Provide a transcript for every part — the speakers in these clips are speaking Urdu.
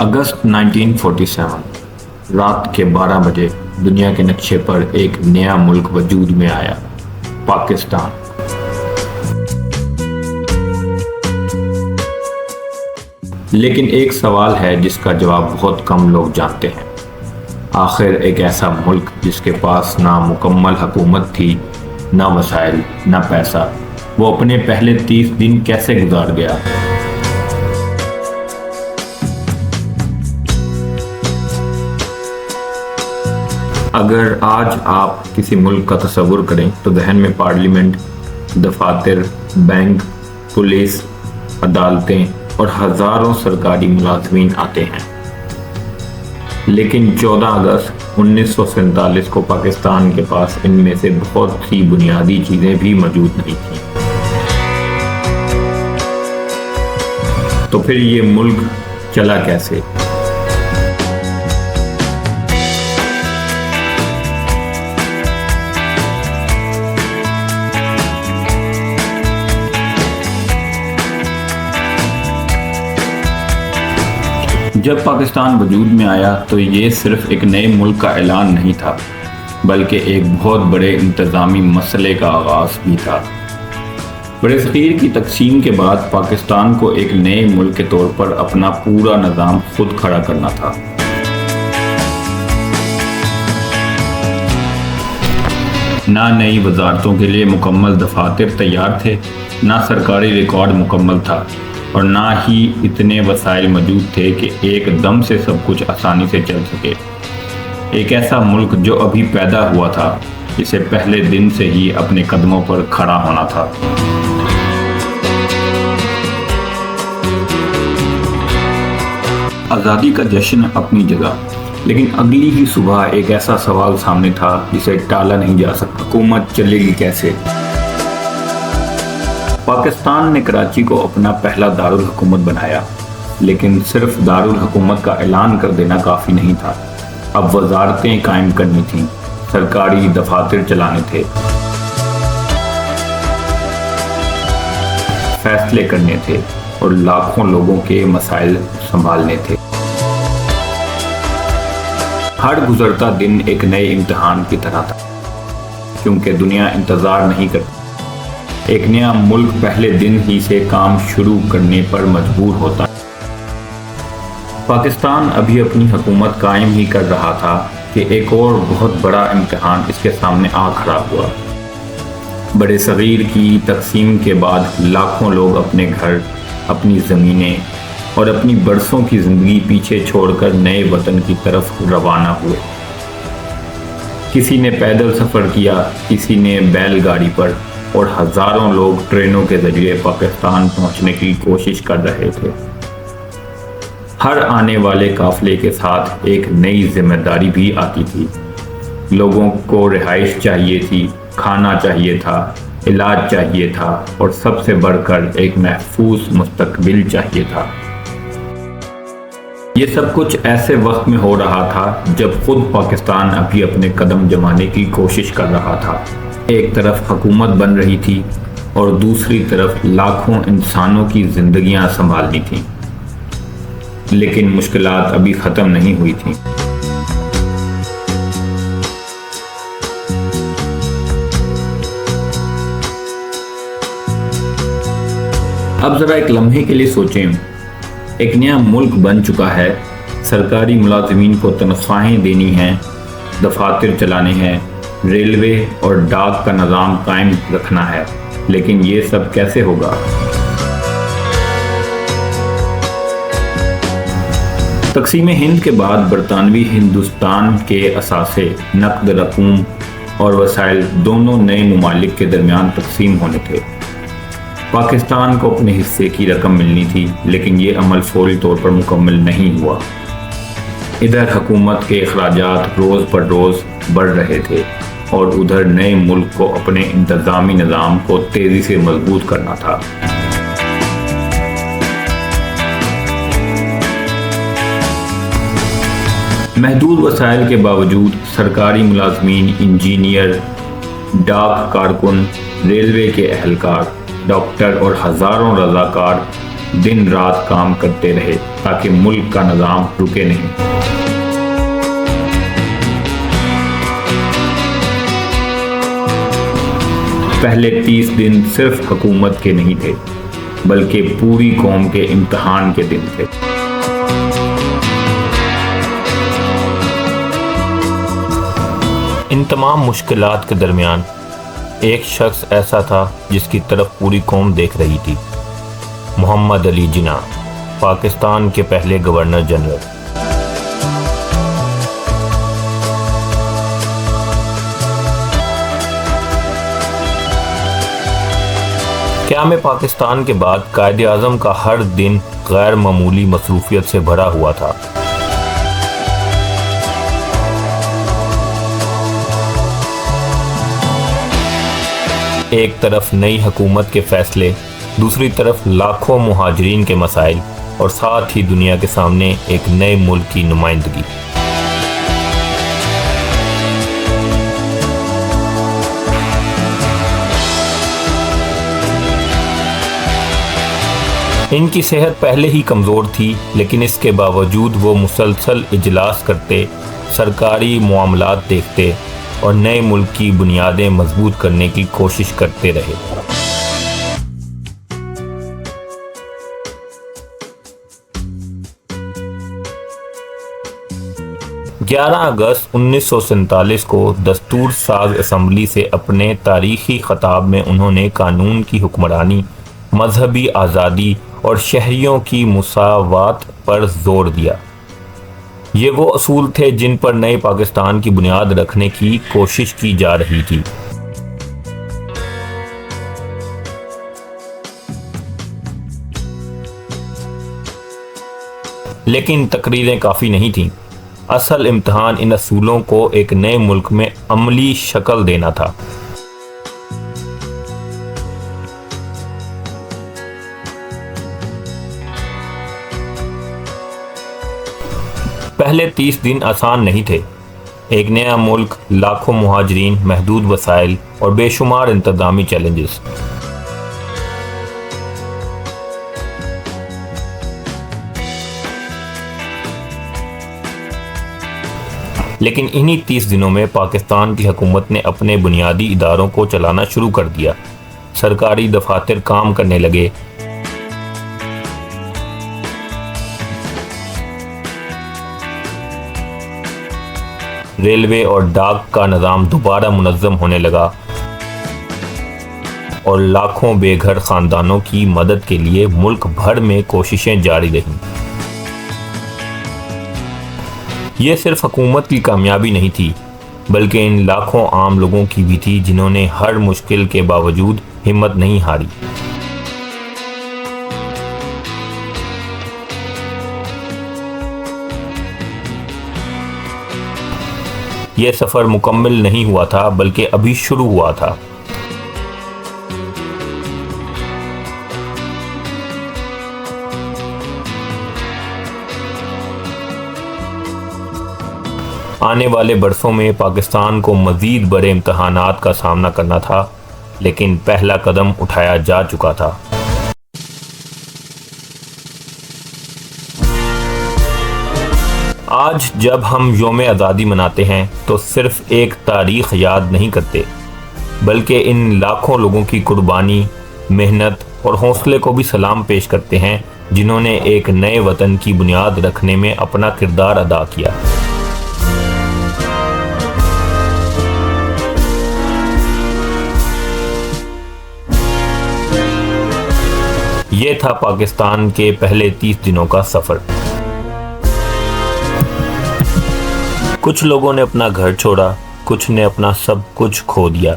اگست 1947 رات کے 12 بجے دنیا کے نقشے پر ایک نیا ملک وجود میں آیا، پاکستان۔ لیکن ایک سوال ہے جس کا جواب بہت کم لوگ جانتے ہیں۔ آخر ایک ایسا ملک جس کے پاس نہ مکمل حکومت تھی، نہ وسائل، نہ پیسہ، وہ اپنے پہلے 30 دن کیسے گزار گیا؟ اگر آج آپ کسی ملک کا تصور کریں تو ذہن میں پارلیمنٹ، دفاتر، بینک، پولیس، عدالتیں اور ہزاروں سرکاری ملازمین آتے ہیں۔ لیکن 14 اگست 1947 کو پاکستان کے پاس ان میں سے بہت سی بنیادی چیزیں بھی موجود نہیں تھیں۔ تو پھر یہ ملک چلا کیسے؟ جب پاکستان وجود میں آیا تو یہ صرف ایک نئے ملک کا اعلان نہیں تھا، بلکہ ایک بہت بڑے انتظامی مسئلے کا آغاز بھی تھا۔ بڑے صغیر کی تقسیم کے بعد پاکستان کو ایک نئے ملک کے طور پر اپنا پورا نظام خود کھڑا کرنا تھا۔ نہ نئی وزارتوں کے لیے مکمل دفاتر تیار تھے، نہ سرکاری ریکارڈ مکمل تھا، اور نہ ہی اتنے وسائل موجود تھے کہ ایک دم سے سب کچھ آسانی سے چل سکے۔ ایک ایسا ملک جو ابھی پیدا ہوا تھا، جسے پہلے دن سے ہی اپنے قدموں پر کھڑا ہونا تھا۔ آزادی کا جشن اپنی جگہ، لیکن اگلی ہی صبح ایک ایسا سوال سامنے تھا جسے ٹالا نہیں جا سکتا۔ حکومت چلے گی کیسے؟ پاکستان نے کراچی کو اپنا پہلا دارالحکومت بنایا، لیکن صرف دارالحکومت کا اعلان کر دینا کافی نہیں تھا۔ اب وزارتیں قائم کرنی تھیں، سرکاری دفاتر چلانے تھے، فیصلے کرنے تھے اور لاکھوں لوگوں کے مسائل سنبھالنے تھے۔ ہر گزرتا دن ایک نئے امتحان کی طرح تھا، کیونکہ دنیا انتظار نہیں کرتی۔ ایک نیا ملک پہلے دن ہی سے کام شروع کرنے پر مجبور ہوتا ہے۔ پاکستان ابھی اپنی حکومت قائم ہی کر رہا تھا کہ ایک اور بہت بڑا امتحان اس کے سامنے آ کھڑا ہوا۔ بڑے صغیر کی تقسیم کے بعد لاکھوں لوگ اپنے گھر، اپنی زمینیں اور اپنی برسوں کی زندگی پیچھے چھوڑ کر نئے وطن کی طرف روانہ ہوئے۔ کسی نے پیدل سفر کیا، کسی نے بیل گاڑی پر، اور ہزاروں لوگ ٹرینوں کے ذریعے پاکستان پہنچنے کی کوشش کر رہے تھے۔ ہر آنے والے قافلے کے ساتھ ایک نئی ذمہ داری بھی آتی تھی۔ لوگوں کو رہائش چاہیے تھی، کھانا چاہیے تھا، علاج چاہیے تھا، اور سب سے بڑھ کر ایک محفوظ مستقبل چاہیے تھا۔ یہ سب کچھ ایسے وقت میں ہو رہا تھا جب خود پاکستان ابھی اپنے قدم جمانے کی کوشش کر رہا تھا۔ ایک طرف حکومت بن رہی تھی اور دوسری طرف لاکھوں انسانوں کی زندگیاں سنبھالنی تھیں، لیکن مشکلات ابھی ختم نہیں ہوئی تھیں۔ اب ذرا ایک لمحے کے لیے سوچیں، ایک نیا ملک بن چکا ہے، سرکاری ملازمین کو تنخواہیں دینی ہیں، دفاتر چلانے ہیں، ریلوے اور ڈاک کا نظام قائم رکھنا ہے، لیکن یہ سب کیسے ہوگا؟ تقسیم ہند کے بعد برطانوی ہندوستان کے اثاثے، نقد رقوم اور وسائل دونوں نئے ممالک کے درمیان تقسیم ہونے تھے۔ پاکستان کو اپنے حصے کی رقم ملنی تھی، لیکن یہ عمل فوری طور پر مکمل نہیں ہوا۔ ادھر حکومت کے اخراجات روز پر روز بڑھ رہے تھے، اور ادھر نئے ملک کو اپنے انتظامی نظام کو تیزی سے مضبوط کرنا تھا۔ محدود وسائل کے باوجود سرکاری ملازمین، انجینئر، ڈاک کارکن، ریلوے کے اہلکار، ڈاکٹر اور ہزاروں رضاکار دن رات کام کرتے رہے تاکہ ملک کا نظام رکے نہیں۔ پہلے 30 دن صرف حکومت کے نہیں تھے بلکہ پوری قوم کے امتحان کے دن تھے۔ ان تمام مشکلات کے درمیان ایک شخص ایسا تھا جس کی طرف پوری قوم دیکھ رہی تھی، محمد علی جناح، پاکستان کے پہلے گورنر جنرل۔ قیام پاکستان کے بعد قائد اعظم کا ہر دن غیر معمولی مصروفیت سے بھرا ہوا تھا۔ ایک طرف نئی حکومت کے فیصلے، دوسری طرف لاکھوں مہاجرین کے مسائل اور ساتھ ہی دنیا کے سامنے ایک نئے ملک کی نمائندگی۔ ان کی صحت پہلے ہی کمزور تھی، لیکن اس کے باوجود وہ مسلسل اجلاس کرتے، سرکاری معاملات دیکھتے اور نئے ملک کی بنیادیں مضبوط کرنے کی کوشش کرتے رہے۔ 11 اگست 1947 کو دستور ساز اسمبلی سے اپنے تاریخی خطاب میں انہوں نے قانون کی حکمرانی، مذہبی آزادی اور شہریوں کی مساوات پر زور دیا۔ یہ وہ اصول تھے جن پر نئے پاکستان کی بنیاد رکھنے کی کوشش کی جا رہی تھی۔ لیکن تقریریں کافی نہیں تھیں۔ اصل امتحان ان اصولوں کو ایک نئے ملک میں عملی شکل دینا تھا۔ پہلے 30 دن آسان نہیں تھے۔ ایک نیا ملک، لاکھوں مہاجرین، محدود وسائل اور بے شمار انتظامی چیلنجز۔ لیکن انہی 30 دنوں میں پاکستان کی حکومت نے اپنے بنیادی اداروں کو چلانا شروع کر دیا۔ سرکاری دفاتر کام کرنے لگے، ریلوے اور ڈاک کا نظام دوبارہ منظم ہونے لگا اور لاکھوں بے گھر خاندانوں کی مدد کے لیے ملک بھر میں کوششیں جاری رہیں۔ یہ صرف حکومت کی کامیابی نہیں تھی، بلکہ ان لاکھوں عام لوگوں کی بھی تھی جنہوں نے ہر مشکل کے باوجود ہمت نہیں ہاری۔ یہ سفر مکمل نہیں ہوا تھا، بلکہ ابھی شروع ہوا تھا۔ آنے والے برسوں میں پاکستان کو مزید بڑے امتحانات کا سامنا کرنا تھا، لیکن پہلا قدم اٹھایا جا چکا تھا۔ آج جب ہم یوم آزادی مناتے ہیں تو صرف ایک تاریخ یاد نہیں کرتے، بلکہ ان لاکھوں لوگوں کی قربانی، محنت اور حوصلے کو بھی سلام پیش کرتے ہیں جنہوں نے ایک نئے وطن کی بنیاد رکھنے میں اپنا کردار ادا کیا۔ یہ تھا پاکستان کے پہلے 30 دنوں کا سفر۔ کچھ لوگوں نے اپنا گھر چھوڑا، کچھ نے اپنا سب کچھ کھو دیا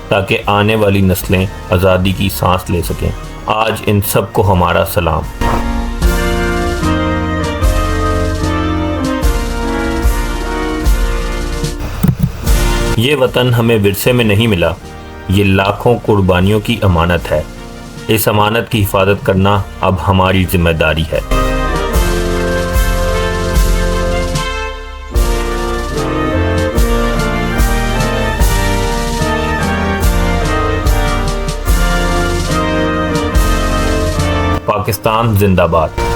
تاکہ آنے والی نسلیں آزادی کی سانس لے سکیں۔ آج ان سب کو ہمارا سلام۔ یہ وطن ہمیں ورثے میں نہیں ملا، یہ لاکھوں قربانیوں کی امانت ہے۔ اس امانت کی حفاظت کرنا اب ہماری ذمہ داری ہے۔ پاکستان زندہ باد۔